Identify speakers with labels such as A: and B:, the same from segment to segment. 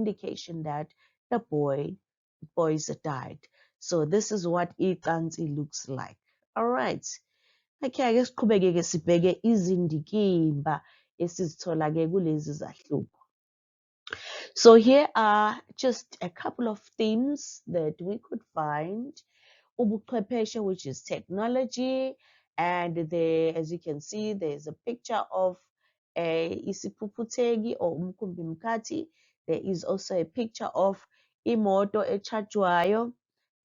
A: indication that the boys died. So this is what icansi looks like. All right. Okay, ake siqhubeke-ke sibheke izindikimba esizithola-ke kulezi zahluko. So here are just a couple of themes that we could find. Ubuchwepheshe, which is technology, and there, as you can see, there's a picture of a isipuputegi or umkhumbi mkhathi. There is also a picture of imoto echajwayo,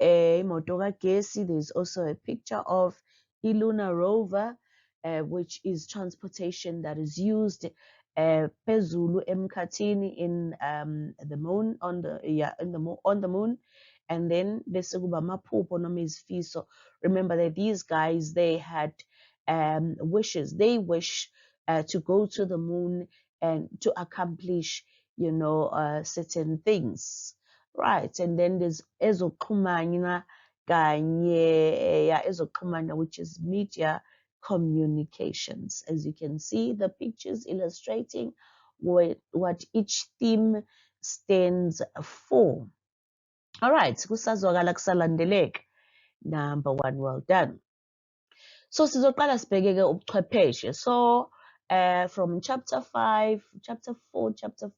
A: imoto kagesi. There's also a picture of iLunar rover, which is transportation that is used phezulu emkhathini in the moon on the moon. And then bese kuba amaphupho noma izifiso. Remember that these guys, they had wishes. They wish to go to the moon and to accomplish, certain things, right? And then there's ezokuxhumana kanye ezokuxhumana, which is media communications. As you can see, the pictures illustrating what each theme stands for. All right, kusazwakala kusalandeleka. Number 1, well done. So sizoqala sibheke-ke ubuchwepheshe. So from chapter 4, chapter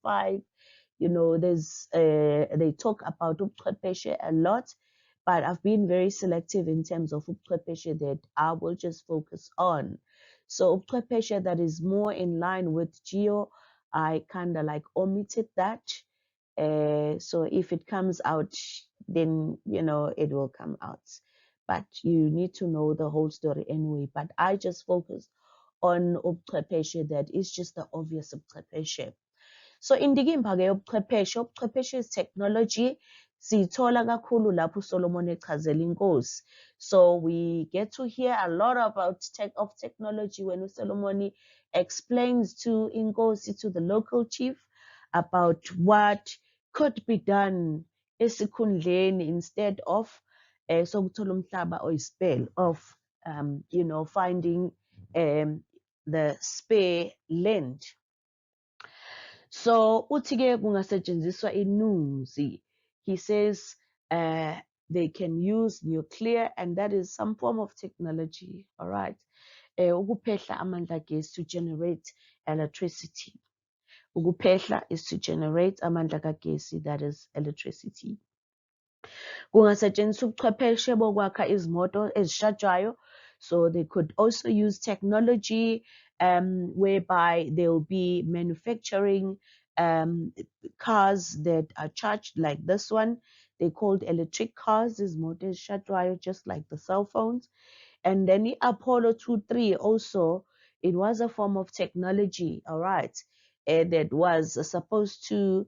A: 5, there's they talk about ubuchwepheshe a lot, but I've been very selective in terms of ubuchwepheshe that I will just focus on. So ubuchwepheshe that is more in line with geo, I kind of like omitted that. So if it comes out, then it will come out. But you need to know the whole story anyway. But I just focus on ubuchwepheshe that is just the obvious ubuchwepheshe. So indikimba-ke ubuchwepheshe is technology. Siyithola kakhulu lapho uSolomon echazela inkosi. So we get to hear a lot about technology when uSolomon explains to inkosi, to the local chief, about what could be done esikhundleni instead of sokuthola umhlaba oyisipele of finding the spare land. So uthi-ke kungasetshenziswa inunzi. He says they can use nuclear, and that is some form of technology. All right. Ukuphehla amandla kagesi, to generate electricity. Ukuphehla is to generate amandla kagesi, that is electricity. Kungasetshenziswa ubuchwepheshe bokwakha izimoto ezishajwayo. So they could also use technology whereby they'll be manufacturing cars that are charged like this one. They called electric cars, izimoto ezishajwayo, just like the cell phones. And then the Apollo 2-3 also, it was a form of technology, all right, that was supposed to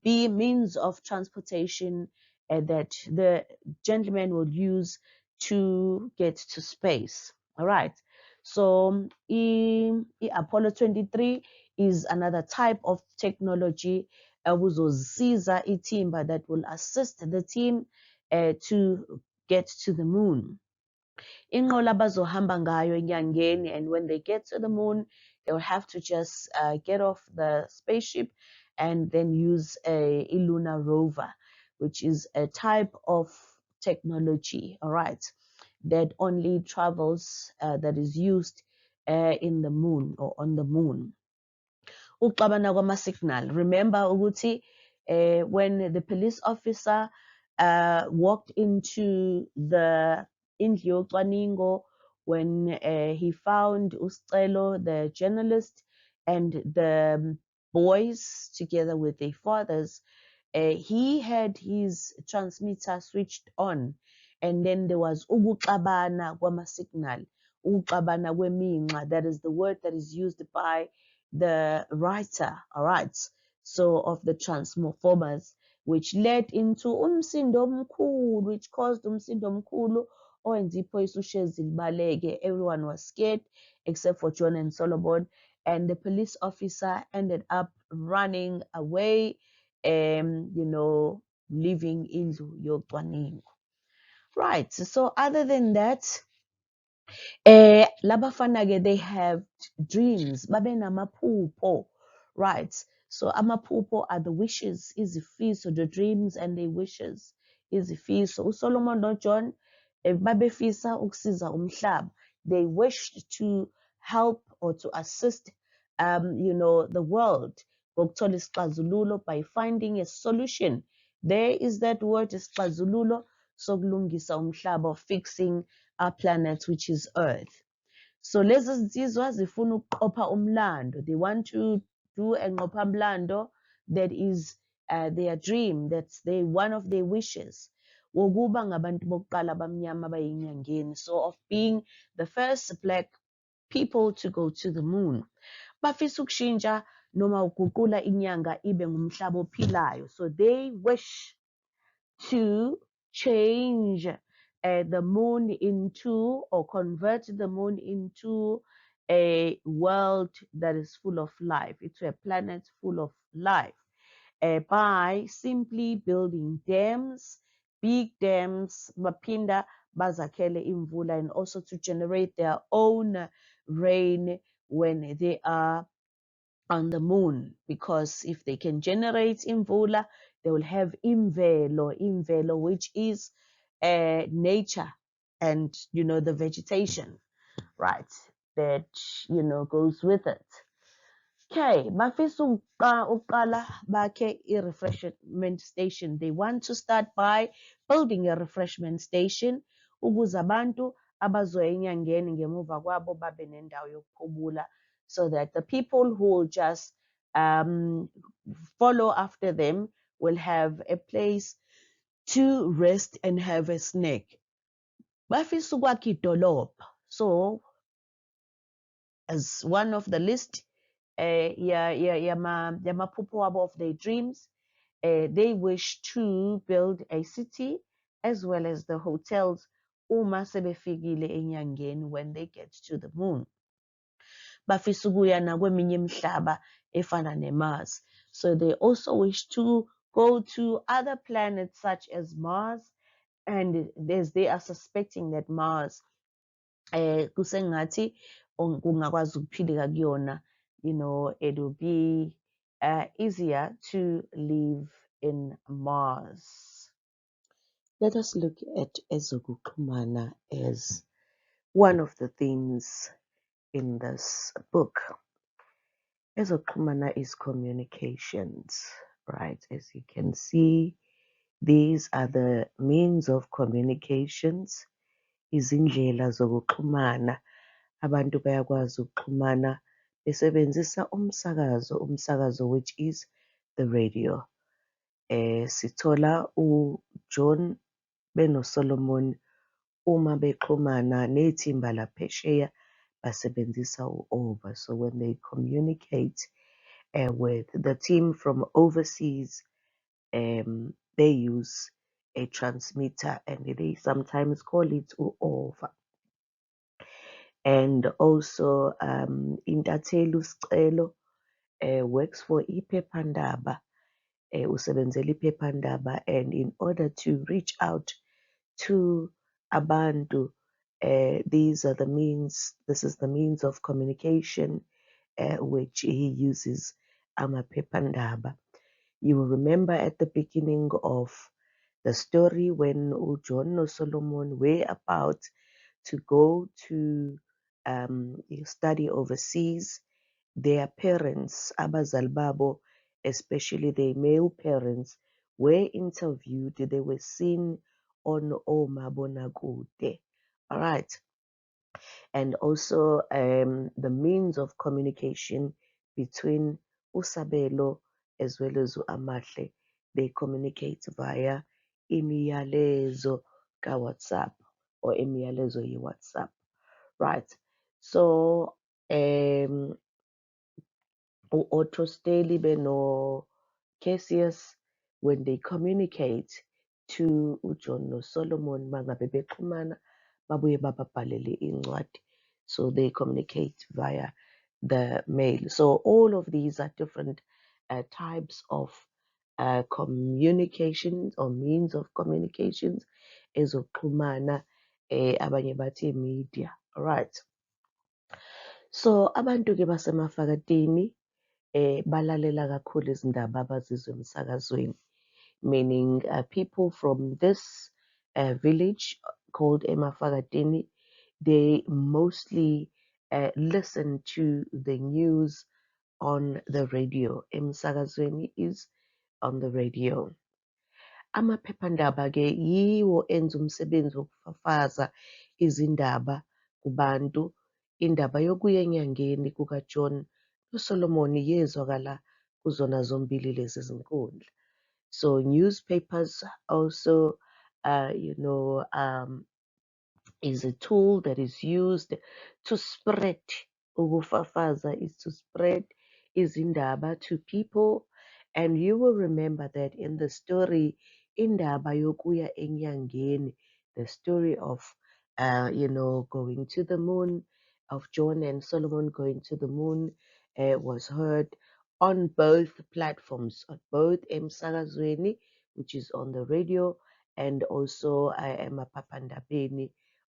A: be means of transportation that the gentleman will use to get to space, all right. So Apollo 23 is another type of technology ukuzosiza ithimba that will assist the team to get to the moon. Inqola abazohamba ngayo enyangeni, and when they get to the moon, they'll have to just get off the spaceship and then use a lunar rover, which is a type of technology, all right, that only travels, that is used in the moon or on the moon. Uxabana kwama-signal. Remember ukuthi when the police officer walked into the indlu yocwaningo, when he found uSicelo, the journalist, and the boys together with their fathers, he had his transmitter switched on, and then there was ukuxabana kwama-signal, ukuxabana kweminxa. That is the word that is used by the writer, all right, so of the transformers, which led into umsindo omkhulu, which caused umsindo omkhulu owenza iphoyisa ushezi libaleke. Everyone was scared except for John and Solomon, and the police officer ended up running away, leaving indlu yocwaningo. Right, so other than that, labafana-ke, they have dreams, babe namaphupho, right? So amaphupho are the wishes, izifiso, the dreams and the wishes, izifiso. USolomon noJohn babefisa ukusiza umhlaba. They wished to help or to assist the world ngokuthola isixazululo by finding a solution. There is that word isixazululo sokulungisa umhlaba, fixing our planet, which is Earth. So lezi zinsizwa zifuna ukuqopha umlando. They want to do enqopha mlando that is their dream, that's one of their wishes. Wokuba ngabantu bokuqala abamnyama abayinyangeni. So of being the first black people to go to the moon. Bafisa ukushintsha noma uguqula inyanga ibe ngumhlaba ophilayo. So they wish to change the moon into, or convert the moon into a world that is full of life, into a planet full of life, by simply building dams, big dams, bapinda bazakhele imvula, and also to generate their own rain when they are on the moon, because if they can generate imvula, they will have imvelo, which is nature and the vegetation, right, that goes with it. Okay, bafisa uqala bakhe i-refreshment station. They want to start by building a refreshment station ukuze abantu abazoya enyangeni ngemuva kwabo babe nendawo yokuphumula, so that the people who will just follow after them will have a place to rest and have a snack. Bafisa ukwakha idolobha. So as one of the list yamaphupho wabo of their dreams, they wish to build a city as well as the hotels uma sebefikile enyangeni, when they get to the moon. Bafisa ukuya nakweminye imihlaba efana neMars. So they also wish to go to other planets such as Mars, and as they are suspecting that Mars kusengathi kungakwazi ukuphileka kuyona, it will be easier to live in Mars. Let us look at ezokuxhumana as one of the themes in this book. Ezokuxhumana is communications, right? As you can see, these are the means of communications, izindlela zokuxhumana. Abantu bayakwazi ukuxhumana besebenzisa umsakazo which is the radio. Sithola uJohn benoSolomon uma bexhumana nethimba laphesheya basebenzisa u-over. So when they communicate with the team from overseas, they use a transmitter, and they sometimes call it u-over. And also Intatheli Sicelo works for iphephandaba, usebenzela iphephandaba, and in order to reach out to abantu, this is the means of communication which he uses, amaphephandaba. You will remember at the beginning of the story when uJohn noSolomon were about to go to study overseas, their parents, abazali babo, especially their male parents, were interviewed. They were seen on omabonakude. All right. And also the means of communication between Usabelo as well as Amahle. They communicate via imiyalezo ka WhatsApp, or imiyalezo yi WhatsApp. Right. So Otto Staley beno Cassius, when they communicate to uJohn noSolomon mangabe bexhumana babuye bababhalele incwadi. So they communicate via the mail. So all of these are different types of communications or means of communications, ezokuxhumana, abanye bathi media. All right. So abantu ke basemafakatini balalela kakhulu izindaba abazizwa emsakazweni, meaning people from this village called Emafakatini, they mostly listen to the news on the radio. Emsakazweni is on the radio. Amaphephandaba-ke yiwo enza umsebenzi wokufafaza izindaba kubantu. Indaba yokuya enyangeni kukaJohn noSolomon yezwakala kuzona zombili lezi zinkundla. So newspapers also, is a tool that is used to spread, ukufafaza is to spread izindaba to people. And you will remember that in the story, indaba yokuya enyangeni, the story of, going to the moon, of John and Solomon going to the moon, was heard on both platforms, on both Emsakazweni, which is on the radio, and also Emapapandabeni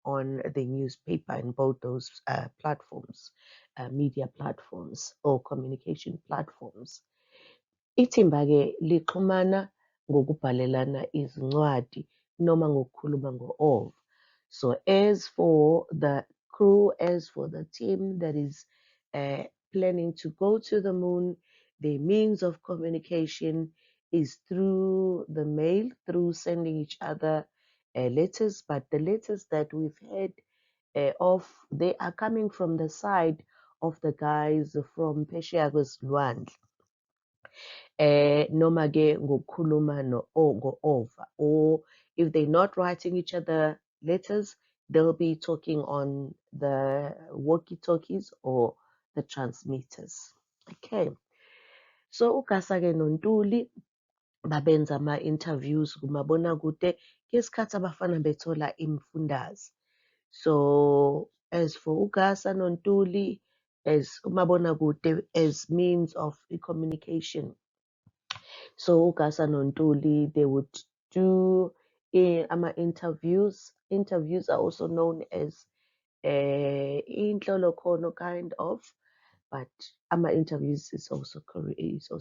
A: on the newspaper, in both those platforms, media platforms or communication platforms. Ithimba-ke lixhumana ngokubhalelana izincwadi noma ngokukhuluma ngo-oval. So as for the crew, as for the team that is planning to go to the moon, the means of communication is through the mail, through sending each other letters. But the letters that we've heard of, they are coming from the side of the guys from Phesheya kweZilwandle. Noma ke ngokukhuluma ngo-over, or if they're not writing each other letters, they'll be talking on the walkie-talkies or the transmitters. Okay, so uGasa-ke noNtuli babenza ama-interviews kumabonakude ngesikhathi abafana bethola imifundaze. So as for uGasa noNtuli, as umabonakude, as means of communication. So uGasa noNtuli, they would do ama-interviews. Interviews are also known as inhlolokhono, kind of, but ama-interviews is also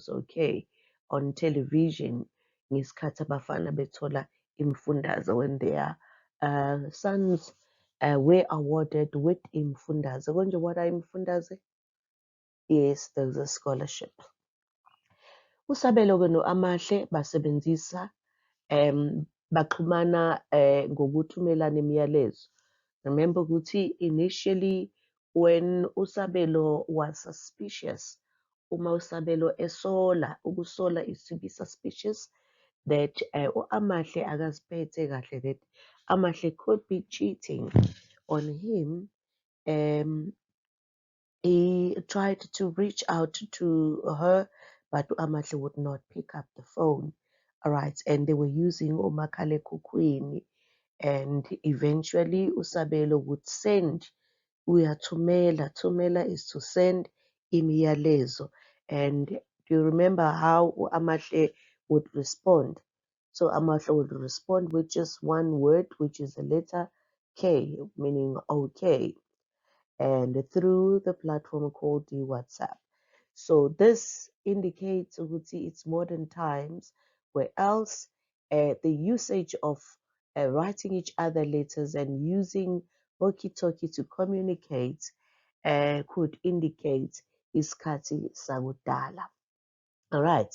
A: okay on television ngesikhathi abafana bethola imifundaze, when their sons were awarded with imifundaze. Konje, what are imifundaze? Yes, there's a scholarship. Usabelo-ke no-Amahle basebenzisa baxhumana ngokuthumelana imiyalezo. Remember ukuthi initially when Usabelo was suspicious, uma Usabelo ukusola is to be suspicious that u-Amahle akaziphethe kahle, that Amahle could be cheating on him. He tried to reach out to her, but Amahle would not pick up the phone. All right, and they were using umakhalekhukhwini, and eventually Usabelo would send uyathumela. Thumela is to send imiyalezo. And do you remember how Amahle would respond? So Amahle would respond with just one word, which is the letter K, meaning okay, and through the platform called the WhatsApp. So this indicates ukuthi it's modern times, where else the usage of writing each other letters and using walkie-talkie to communicate could indicate isikhathi sakudala. All right.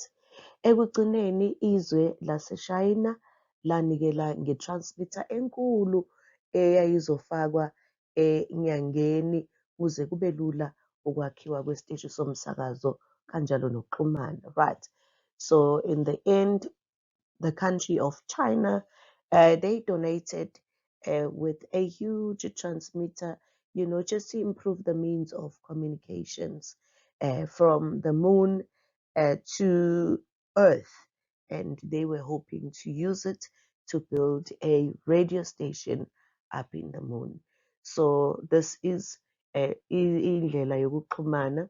A: Ekugcineni izwe laseShayina lanikela nge-transmitter enkulu eyayizofakwa enyangeni ukuze kube lula ukwakhiwa kwesiteshi somsakazo kanjalo nokuxhumana. Right. So in the end, the country of China, they donated with a huge transmitter, just to improve the means of communications from the moon to Earth. And they were hoping to use it to build a radio station up in the moon. So this is indlela yokuxhumana.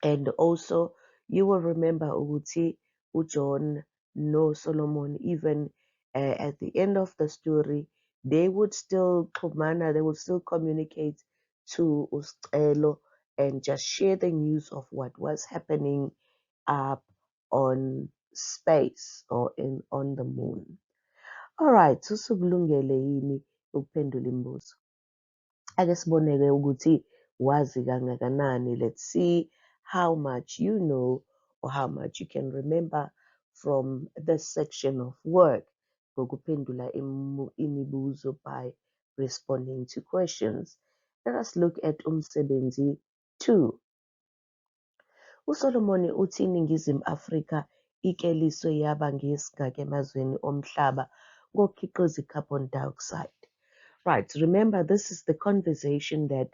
A: And also, you will remember ukuthi uJohn no Solomon, even at the end of the story, they would still xhumana, they would still communicate to uSicelo and just share the news of what was happening up on space or on the moon. All right, usukulungele yini ukuphendula imibuzo? Ake siboneke ukuthi wazi kangakanani. Let's see how much you know or how much you can remember from this section of work ngokuphendula imibuzo by responding to questions. Let us look at umsebenzi 2. USolomon uthi iNingizimu Afrika ikleliswe yaba ngesingaki emazweni omhlaba ngokukhiqiza i-carbon dioxide. Right, remember this is the conversation that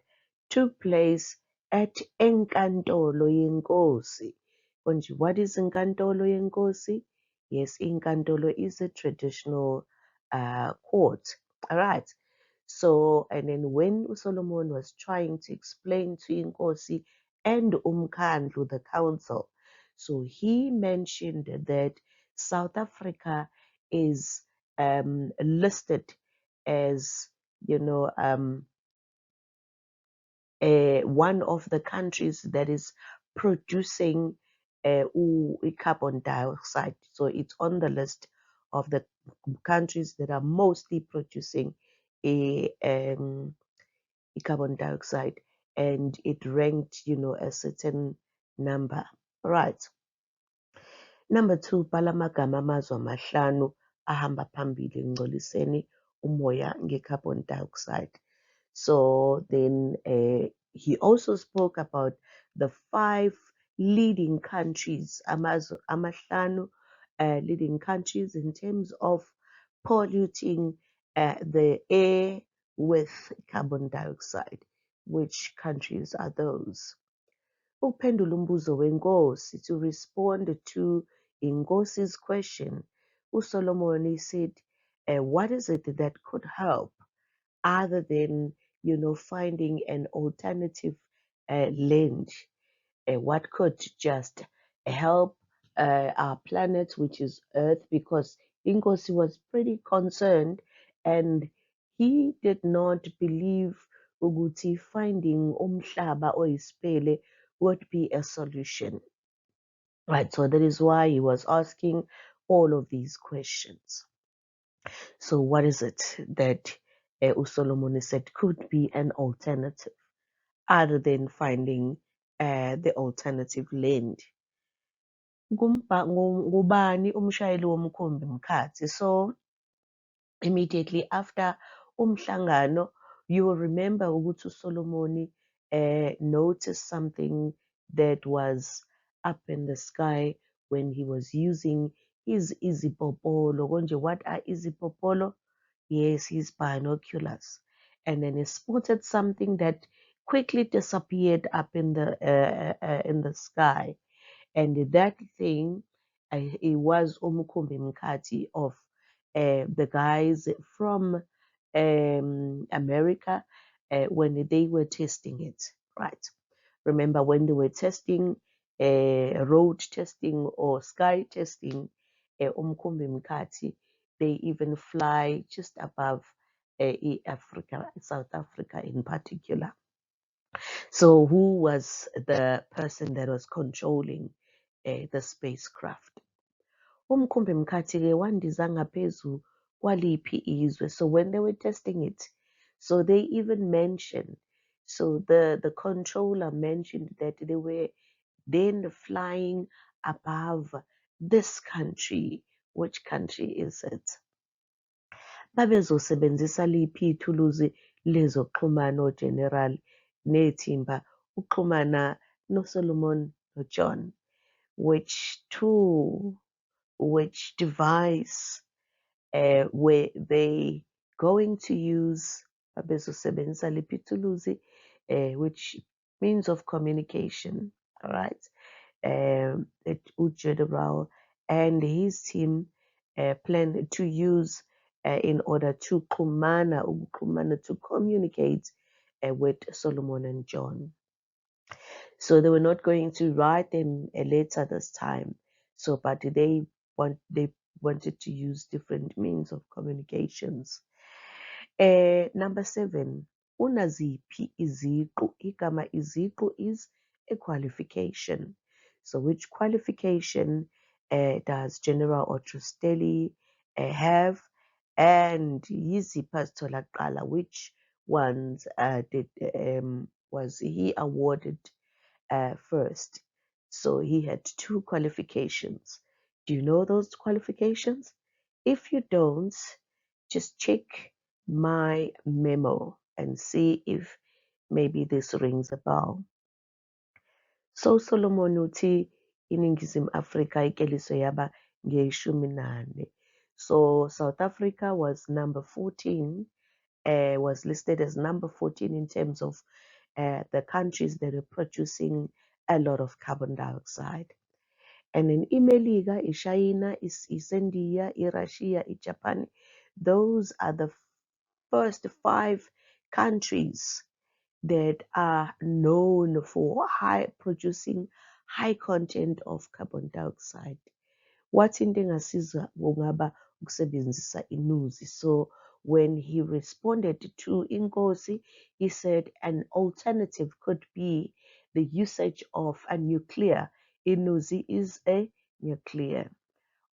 A: took place at Enkantolo Yenkosi. Konje, what is Enkantolo Yenkosi? Yes, Enkantolo is a traditional court. All right. So, and then when Solomon was trying to explain to Inkosi and Umkhandlu, the council, so he mentioned that South Africa is listed as, one of the countries that is producing carbon dioxide. So it's on the list of the countries that are mostly producing a carbon dioxide, and it ranked, a certain number. Right. Number 2, bhala amagama amazwe amahlanu ahamba phambili ekungcoliseni umoya nge-carbon dioxide. So then he also spoke about the 5 leading countries, amazwe amahlanu, leading countries in terms of polluting the air with carbon dioxide. Which countries are those? Ukuphendula umbuzo wenkosi, to respond to Inkosi's question, uSolomon said, what is it that could help other than, finding an alternative land? What could just help our planet, which is Earth, because Inkosi was pretty concerned and he did not believe ukuthi finding umhlaba oyisipele would be a solution. Right, so that is why he was asking all of these questions. So what is it that uSolomon said could be an alternative other than finding the alternative land? Ngubani umshayeli womkhumbi mkhathi? So immediately after umhlangano, you will remember ukuthi uSolomon noticed something that was up in the sky when he was using his izipopolo. Konje, what are izipopolo? Yes, his binoculars. And then he spotted something that quickly disappeared up in the sky. And that thing, it was Umukumbi Mkati of the guys from America when they were testing it, right? Remember when they were testing road testing or sky testing, Umukumbi Mkati, they even fly just above Africa, South Africa in particular. So who was the person that was controlling the spacecraft? Umkhumbi mkhathi-ke wandiza ngaphezu kwaliphi izwe. So when they were testing it, so they even mentioned, so the controller mentioned that they were then flying above this country. Which country is it? Babezosebenzisa liphi ithuluzi lezokuxhumana ogeneral nethimba ukuxhumana noSolomon noJohn? Which tool, which device were they going to use? Babezosebenzisa liphi ithuluzi, which means of communication, all right? General and his team planned to use in order to to communicate with Solomon and John. So they were not going to write them a letter this time. So, but they wanted to use different means of communications. Number 7. unaziphi iziqu. Igama iziqu is a qualification. So which qualification does General Otrosteli have? And yiziphi azitholakala, which ones was he awarded first? So he had 2 qualifications. Do you know those qualifications? If you don't, just check my memo and see if maybe this rings a bell. So Solomon uthi iNingizimu Afrika ikeliso yaba ngeyishumi nane. So South Africa was number 14, was listed as number 14 in terms of the countries that are producing a lot of carbon dioxide. And in iMelika, iChina, iSindia, iRussia, iJapan, those are the first 5 countries that are known for producing high content of carbon dioxide. Wathi into engasiza kungaba ukusebenzisa inuzi. So when he responded to Inkosi, he said an alternative could be the usage of a nuclear. Inuzi is a nuclear.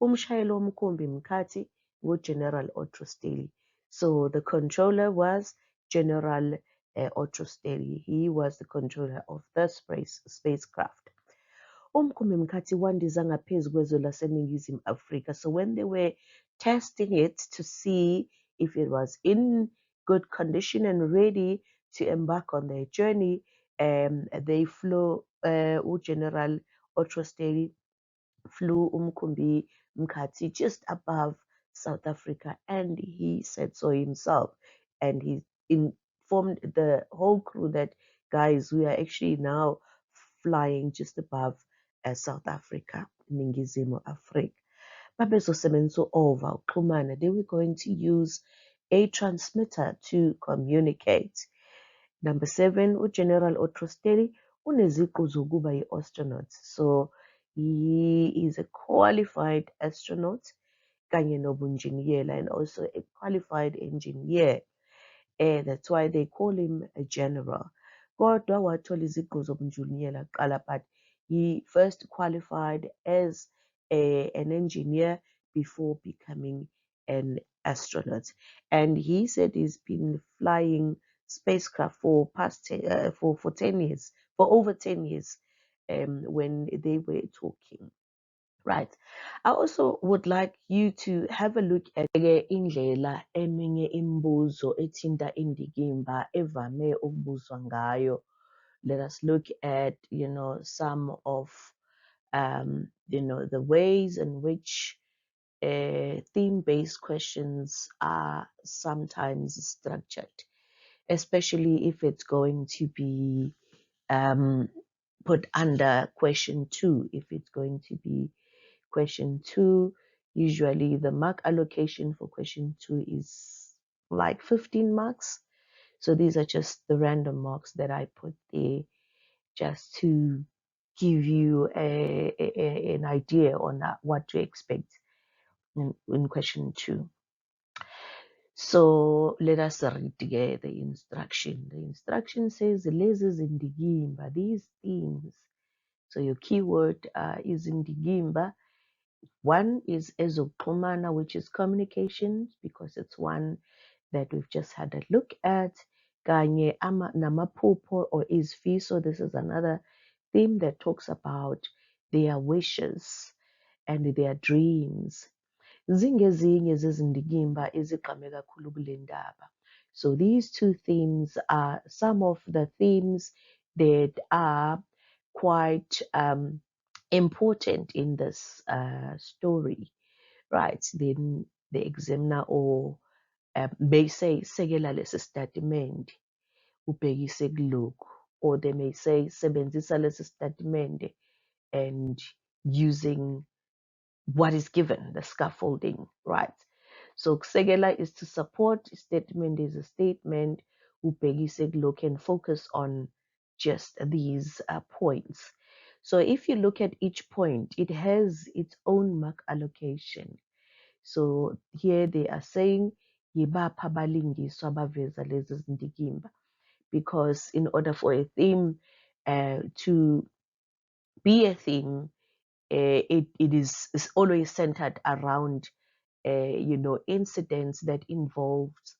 A: Umshayeli womkhumbi mkhathi nguGeneral Otrosteli. So the controller was General Otrosteli. He was the controller of the spacecraft. Umkhumbi mkhathi wandiza ngaphezu kwezwe laseNingizimu Afrika. So when they were testing it to see if it was in good condition and ready to embark on their journey, they flew General Otrosteli flew umkhumbi mkhathi just above South Africa, and he said so himself, and he informed the whole crew that, guys, we are actually now flying just above South Africa, Ningizimu Afrika. Babezosebenzisa over uxhumana. They were going to use a transmitter to communicate. Number 7, uGeneral Otrosteli uneziqu zokuba yi-astronaut. So he is a qualified astronaut kanye nobunjiniyela and also a qualified engineer. That's why they call him a general. Kodwa wathola iziqu zobunjiniyela kuqala, but he first qualified as an engineer before becoming an astronaut. And he said he's been flying spacecraft for 10 years, for over 10 years, when they were talking. Right. I also would like you to have a look at indlela eminye imibuzo ethinta indikimba evame ukubuzwa ngayo. Let us look at, some of, the ways in which theme-based questions are sometimes structured, especially if it's going to be put under question 2. If it's going to be question 2, usually the mark allocation for question 2 is like 15 marks. So these are just the random marks that I put there just to give you an idea on what to expect in question 2. So let us read together the instruction. The instruction says, lezi zindikimba, these themes. So your keyword is indikimba. One is ezokuxhumana, which is communications, because it's one that we've just had a look at. Kanye namaphupho or izifiso. This is another theme that talks about their wishes and their dreams. Zingezinye zezindikimba ezigqame kakhulu kule ndaba. So these 2 themes are some of the themes that are quite important in this story, right? Then the examiner or may say sekela lesi statimende ubhekise kulokhu, or they may say sebenzisa lesi statimende and using what is given, the scaffolding, right? So kusekela is to support, statement is a statement, ubhekise kulokhu, and focus on just these points. So if you look at each point, it has its own mark allocation. So here they are saying yibaphi abalingiswa abaveza lezi zindikimba. because in order for a theme to be a theme, it is always centered around incidents that involves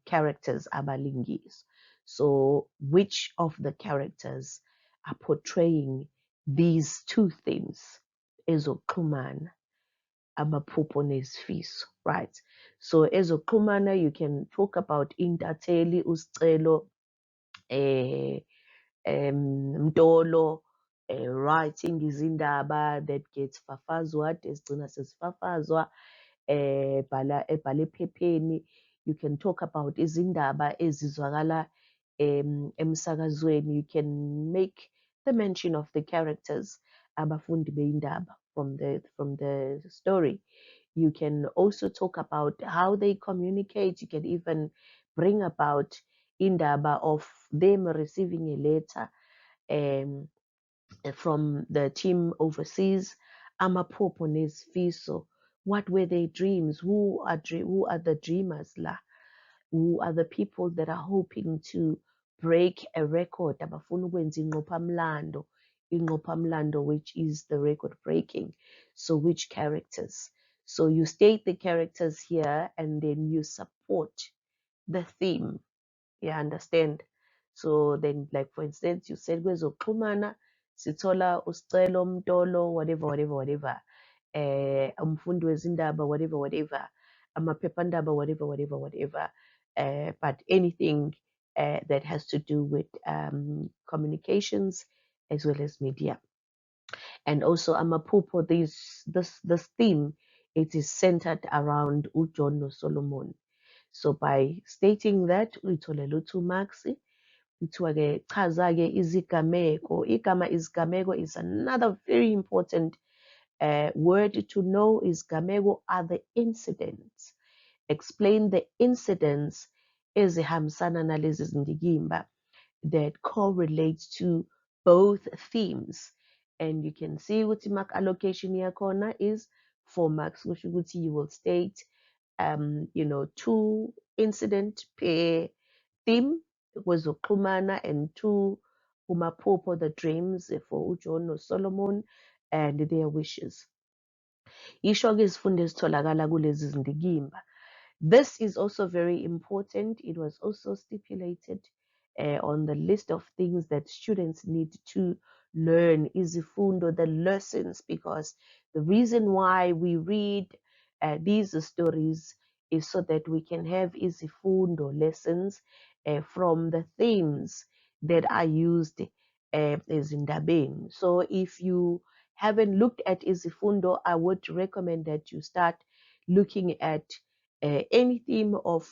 A: characters abalingis. So which of the characters are portraying these two themes? Ezoxhumana, amaphupho nezifiso, right? So ezoxhumana, you can talk about intatheli, usicelo, Mdolo, writing izindaba that gets fafazwa, ezigcina sezifafazwa, ebhala ephepheni. You can talk about izindaba ezizwakala emsakazweni. You can make the mention of the characters, abafundi beindaba, from the story. You can also talk about how they communicate. You can even bring about indaba of them receiving a letter um, from the team overseas. Amaphupho nezifiso. What were their dreams? Who are the dreamers la? Who are the people that are hoping to break a record? Abafuna ukwenza inqophamlando. Inqophamlando, which is the record breaking. So which characters? So you state the characters here and then you support the theme. You understand? So then, like for instance, you said kwezoxhumana sithola usicelo, Mdolo, whatever, umfundi wezindaba, whatever, amaphephandaba, whatever, but anything that has to do with communications as well as media. And also amaphupho, this theme, it is centered around uJohn noSolomon. So by stating that, uyitholela 2 marks. Kuthiwa-ke chaza-ke izigameko. Igama izigameko is another very important word to know. Izigameko are the incidents. Explain the incidents ezihambisana nalezi zindikimba that correlates to both themes. And you can see ukuthi mark allocation yakhona is 4 marks, kusho ukuthi you will state 2 incident per theme, kwezoxhumana, and 2 umaphupho, the dreams for uJohn noSolomon and their wishes. Isho-ke izifundo ezitholakala kulezi zindikimba. This is also very important. It was also stipulated on the list of things that students need to learn, izifundo, the lessons, because the reason why we read these stories is so that we can have izifundo lessons from the themes that are used ezindabeni. So if you haven't looked at izifundo, I would recommend that you start looking at any theme of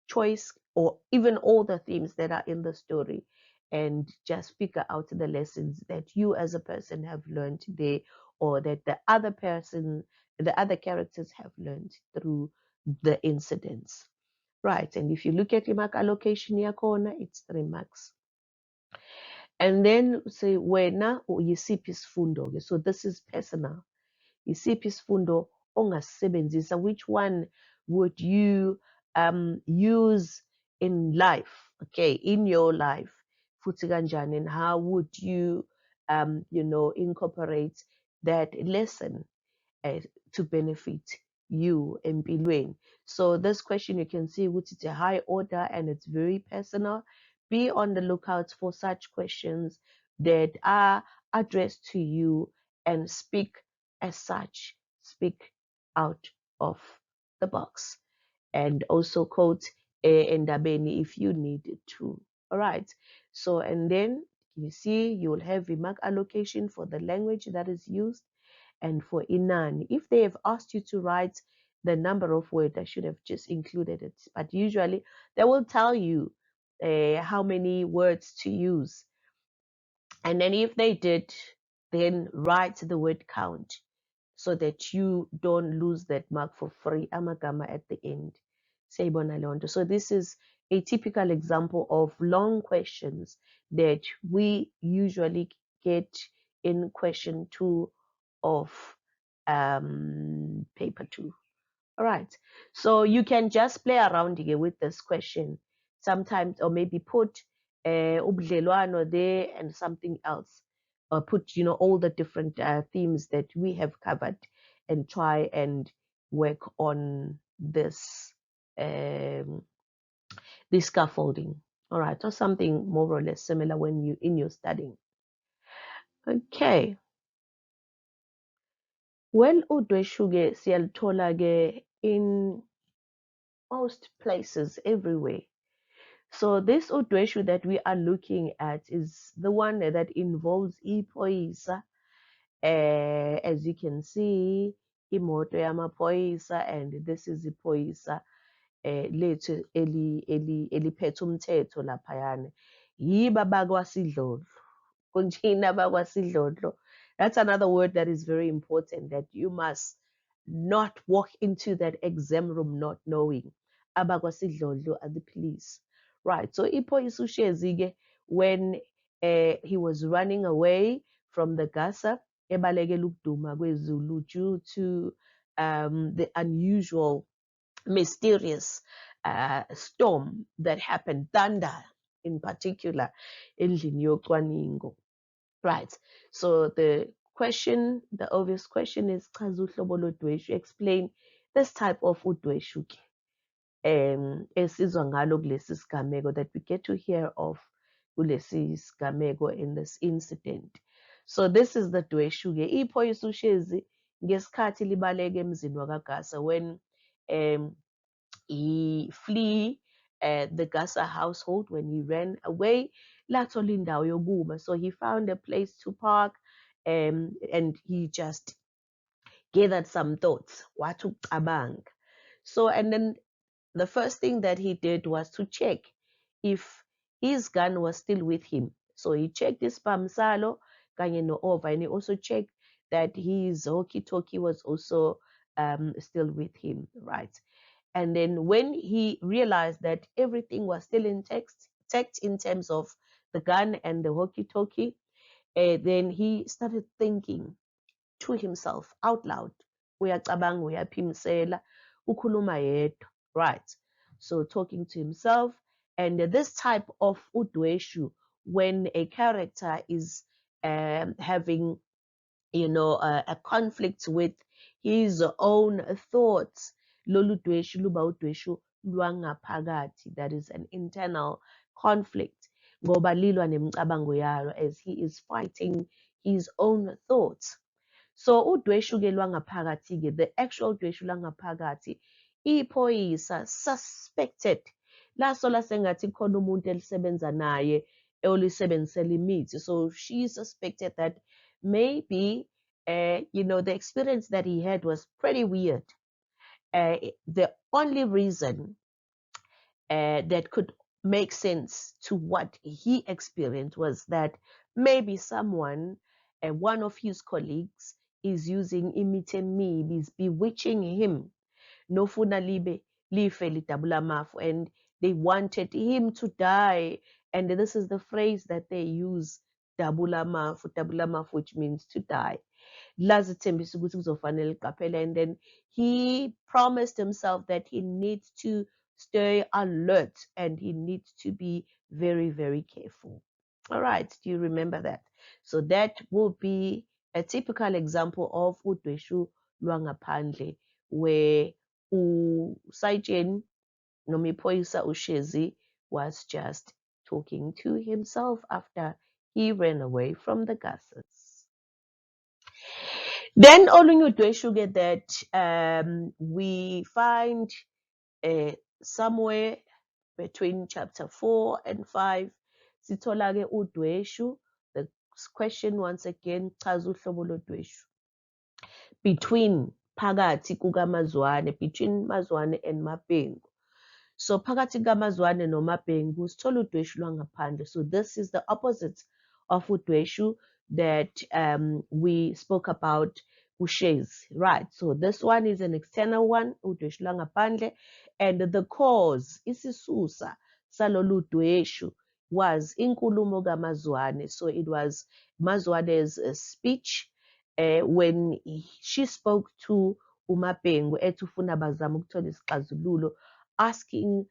A: choice, or even all the themes that are in the story, and just figure out the lessons that you as a person have learned there, or that the other characters have learned through the incidents. Right, and if you look at mark allocation yakhona, it's 3 marks. And then say wena yisiphi isifundo-ke. So this is personal. Yisiphi isifundo ongasebenzisa? Which one would you use in life? Okay, in your life. Futhi kanjani, and how would you incorporate that lesson to benefit you empilweni? So this question, you can see which is a high order and it's very personal. Be on the lookout for such questions that are addressed to you and speak as such. Speak out of the box, and also quote endabeni if you need to. All right. So, and then you see you will have a mark allocation for the language that is used, and for inani. If they have asked you to write the number of words, I should have just included it. But usually they will tell you how many words to use. And then if they did, then write the word count so that you don't lose that mark for free. Amagama at the end. So this is a typical example of long questions that we usually get in question 2 of paper 2. All right. So you can just play around here with this question. sometimes, or maybe put ubudlelwano there and something else, or put, you know, all the different themes that we have covered, and try and work on this this scaffolding. All right, or something more or less similar when you in your studying. Okay. Well, udweshu-ke siyaluthola-ke in most places, everywhere. So this udweshu that we are looking at is the one that involves iphoyisa. As you can see, imoto yamaphoyisa, and this is iphoyisa lethu eliphethe umthetho laphayana. Yibo abakwasidlodlo. Kunjina bakwasidlodlo. That's another word that is very important, that you must not walk into that exam room not knowing. Abakwasidlodlo are the police. Right. So iphoyisa uShezi-ke, when he was running away from the Gaza, ebalekela ukuduma kweZulu due to the unusual, mysterious storm that happened, thunder in particular, endlini yocwaningo. Right. So the question, the obvious question is, chaza uhlobo lodweshu, explain this type of udweshu esizwa ngalo kulesi sigameko, that we get to hear of kulesi sigameko, in this incident. So this is the dweshu-ke. Iphoyisa uShezi ngesikhathi libaleka emzini wakwaGasa, when he flee the Gaza household, when he ran away, lathola indawo yokuma. So he found a place to park, and he just gathered some thoughts. Wathi So, and then the first thing that he did was to check if his gun was still with him. So he checked his pamsalo kanye no-ova, and he also checked that his walkie-talkie was also still with him, right? And then when he realized that everything was still intact in terms of the gun and the walkie-talkie, then he started thinking to himself out loud. Uyacabanga, uyaphimisela, ukhuluma yedwa, right? So talking to himself. And this type of udweshu, when a character is having, you know, a conflict with his own thoughts, lolu dweshu luba udweshu lwangaphakathi, that is an internal conflict, ngoba lilwa nemicabango yalo, as he is fighting his own thoughts. So udweshu-ke lwangaphakathi-ke, the actual dweshu lwangaphakathi, iphoyisa suspected, lasola sengathi khona umuntu elisebenza naye olisebenzisela imithi. So she suspected that maybe you know, the experience that he had was pretty weird. The only reason that could make sense to what he experienced was that maybe someone, one of his colleagues, is using imithi, is bewitching him, nofuna libe life lidabula mafu, and they wanted him to die. And this is the phrase that they use, dabula mafu, which means to die. Lazithembisa ukuthi kuzofanele liqaphele. And then he promised himself that he needs to stay alert and he needs to be very, very careful. All right, do you remember that? So that will be a typical example of udweshu lwangaphandle, where uSajen Nomiphoyisa uShezi was just talking to himself after he ran away from the Gazas. Then olunye udweshu-ke that we find somewhere between chapter 4 and 5, sithola-ke udweshu. The question once again, chaza uhlobo lodweshu. Between, phakathi kukaMazwane, between Mazwane and Mapengu. So phakathi kaMazwane noMapengu sithola udweshu lwangaphandle. So this is the opposite of udweshu that we spoke about uShezi, right? So this one is an external one, udweshu lwangaphandle, and the cause, isisusa salolu dweshu, was inkulumo kaMazwane. So it was Mazwane's speech when she spoke to uMapengu ethi ufuna bazama ukuthola isixazululo, asking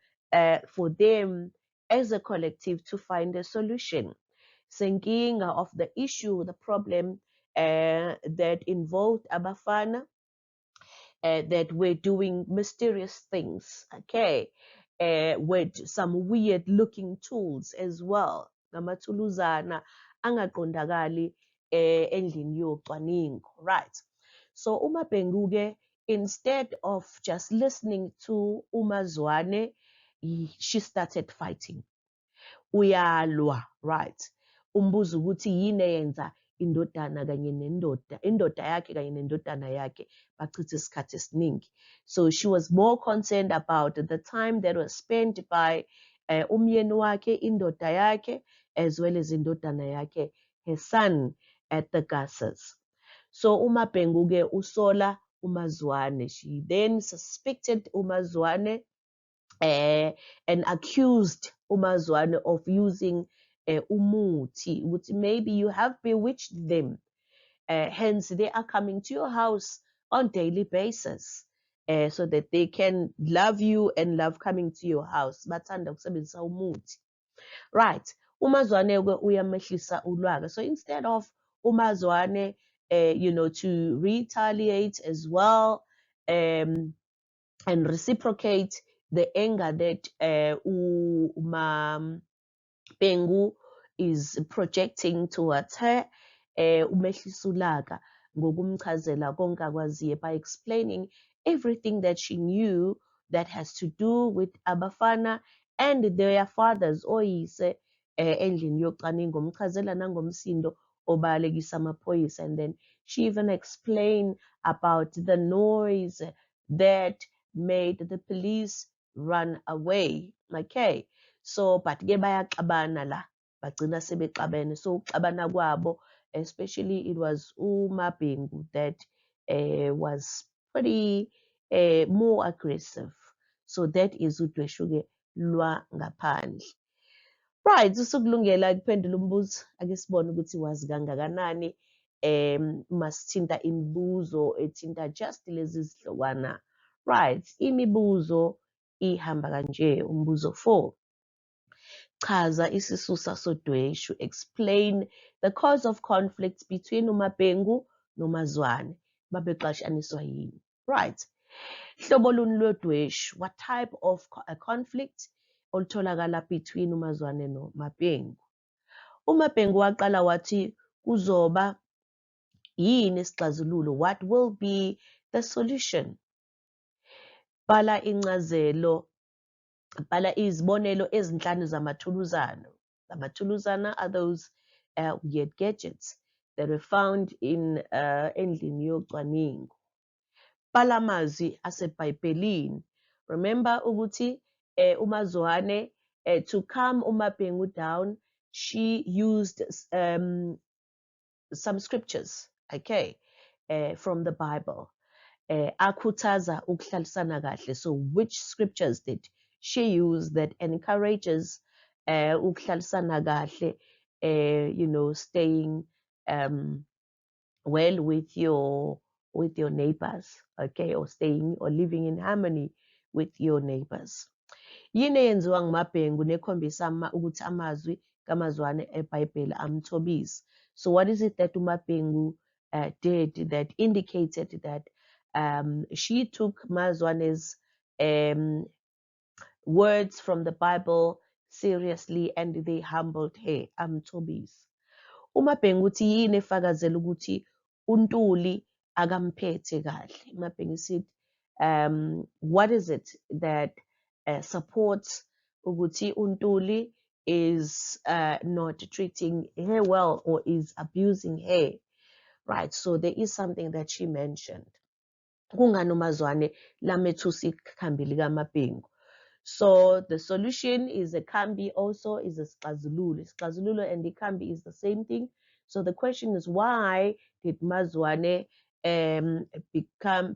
A: for them as a collective to find a solution. Senkinga of the issue, the problem that involved abafana that were doing mysterious things, okay, with some weird looking tools as well. Ngamathuluzana angaqondakali endlini yocwaningo, right? So uMabhengu-ke, instead of just listening to uMazwane, she started fighting. Uyalwa, right? Umbuza ukuthi yini eyenza indodana kanye indoda yakhe kanye nendodana yakhe bachitha isikhathi esiningi. So she was more concerned about the time that was spent by umyeni wakhe, indoda yakhe, as well as indodana yakhe, her son, at the Gassas. So uMabhengu-ke usola uMazwane. She then suspected uMazwane and accused uMazwane of using umuti, which maybe you have bewitched them. Hence, they are coming to your house on daily basis so that they can love you and love coming to your house. Bathanda ukusebenzisa umuti. Right. uMazwane uyamehlisa ulwaga. So instead of uMazwane, to retaliate as well, and reciprocate the anger that Mabhengu is projecting towards her, umehlisa ulaka ngokumchazela konke akwaziyo by explaining everything that she knew that has to do with abafana and their fathers, oyise endlini yocwaningo, umchazela nangomsindo obalekisa amaphoyisa. And then she even explained about the noise that made the police run away. Okay, so but ke bayaxabana la, bagcina sebexabene. So uxabana kwabo, especially it was uMabhengu that was pretty more aggressive. So that is udweshu-ke lwa ngaphandle. Right, usukulungela kuphendula umbuzo. Ake sibone ukuthi wazi kangakanani masithinta imibuzo ethinta just lezi zihlokwana. Right, imibuzo ihamba kanje. Umbuzo 4. Chaza isisusa sodweshu. Explain the cause of conflict between uMabhengu noMazwane. Babeqashaniswa yini? Right. Hlobo luni lodweshu? What type of conflict olutholakala between uMazwane noMabhengu? uMabhengu waqala wathi kuzoba yini isixazululo? What will be the solution? Bhala incazelo, bhala izibonelo ezinhlanu zamathuluzana. Amathuluzana are those weird gadgets that were found in endlini yocwaningo. Bhala amazwi aseBhayibhelini. Remember ukuthi uMazwane, to calm uMabhengu down, she used some scriptures, okay, from the Bible. Akhuthaza ukuhlalisana kahle. So which scriptures did she use that encourages ukuhlalisana kahle, staying well with your neighbors, okay, or staying or living in harmony with your neighbors. Yini eyenziwa nguMabhengu nekhombisa ukuthi amazwi kaMazwane eBhayibheli amthobisa? So what is it that uMabhengu did that indicated that she took Mazwane's words from the Bible seriously and they humbled her? Amthobisa. uMabhengu uthi yini efakazela ukuthi uNtuli akamphethe kahle? uMabhengu said, what is it that supports ukuthi uNtuli is not treating her well or is abusing her? Right, so there is something that she mentioned. Kungani uMazwane lamethusa ikhambi likaMabhengu? So the solution is a kambi, also is a sixazululo. Sixazululo and the kambi is the same thing. So the question is, why did Mazwane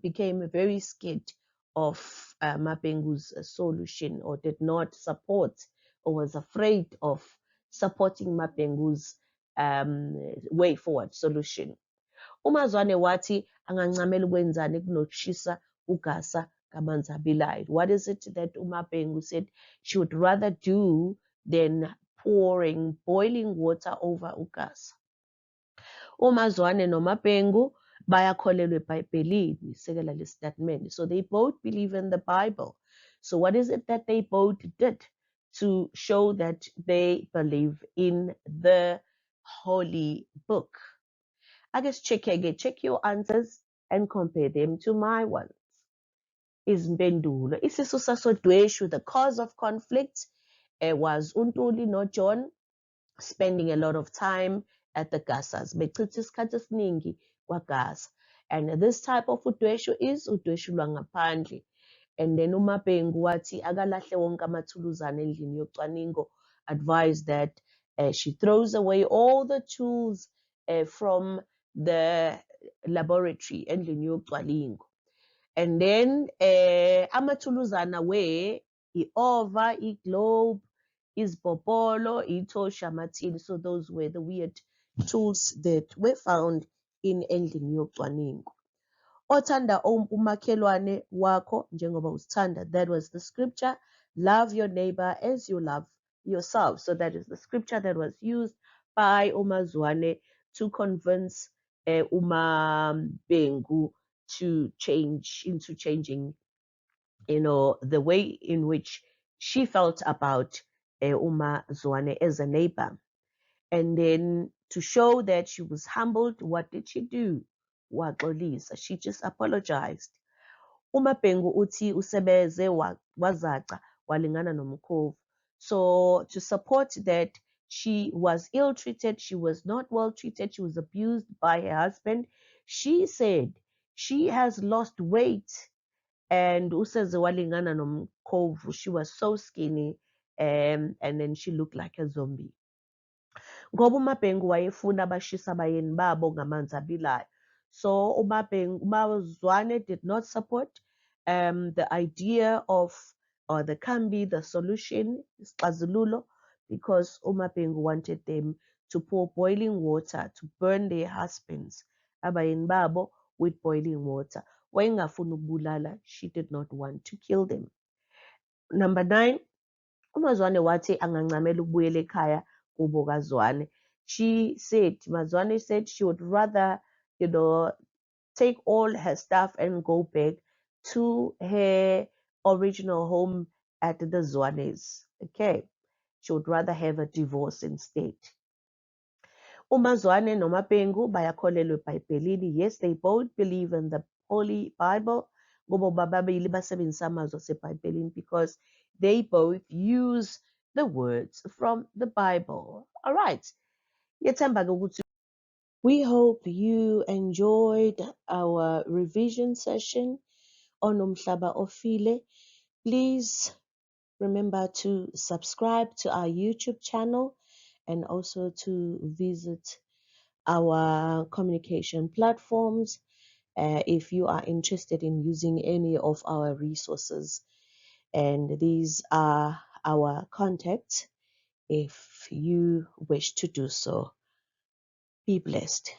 A: became very scared of Mabhengu's solution, or did not support, or was afraid of supporting Mabhengu's way forward solution? uMazwane wathi angancamela ukwenzani kunokushisa ugasa kamanzi abilayo. What is it that uMabhengu said she would rather do then pouring boiling water over uGasa. uMazwane noMapengu bayakholelwa eBhayibhelini, isekela lesitatimende. So they both believe in the Bible. So what is it that they both did to show that they believe in the holy book? I guess check your answers and compare them to my ones. Izimpendulo. Isisusa sodweshu, the cause of conflict, was uNtuli noJohn spending a lot of time at the Gasas. Bechitha isikhathi esiningi kwaGasa. And this type of udweshu is udweshu lwangaphandle. And then uMapengu wathi akalahle wonke amathuluzana endlini yocwaningo, advised that she throws away all the tools from the laboratory endlini yocwaningo. And then amathuluzana i-ova, i-globe, izibhobholo, itosha, matini. So those were the weird tools that were found in endlini yocwaningo. Othanda umakhelwane wakho njengoba uzithanda. That was the scripture. Love your neighbor as you love yourself. So that is the scripture that was used by uMazwane to convince uMapengu to changing, the way in which she felt about uMazwane as a neighbor. And then to show that she was humbled, what did she do? Waxolisa. She just apologized. uMapengu uthi usebeze wazaca walingana nomkhovu. So to support that she was ill-treated, she was not well-treated, she was abused by her husband, she said she has lost weight and useze walingana nomkhovu. She was so skinny, and then she looked like a zombie. Ngoba uMapengu wayefuna abashisa abayeni babo ngamanzi abilayo. So uMazwane did not support the idea of, or the Kambi, the solution, isixazululo, because uMapengu wanted them to pour boiling water to burn their husbands, abayeni babo, with boiling water. Wayengafuna ukubulala, she did not want to kill them. Number 9, uMazwane wathi angancamela ukubuyela ekhaya kubo kaZwane. Mazwane said she would rather, take all her stuff and go back to her original home at the Zwanes. Okay. She would rather have a divorce instead. uMazwane noMapengu bayakholelwa eBhayibhelini. Yes, they both believe in the Holy Bible. Ngoba bababili basebenzisa amazwi aseBhayibhelini because they both use the words from the Bible. All right. We hope you enjoyed our revision session on Umhlaba Ofile. Please remember to subscribe to our YouTube channel and also to visit our communication platforms if you are interested in using any of our resources. And these are our contacts if you wish to do so. Be blessed.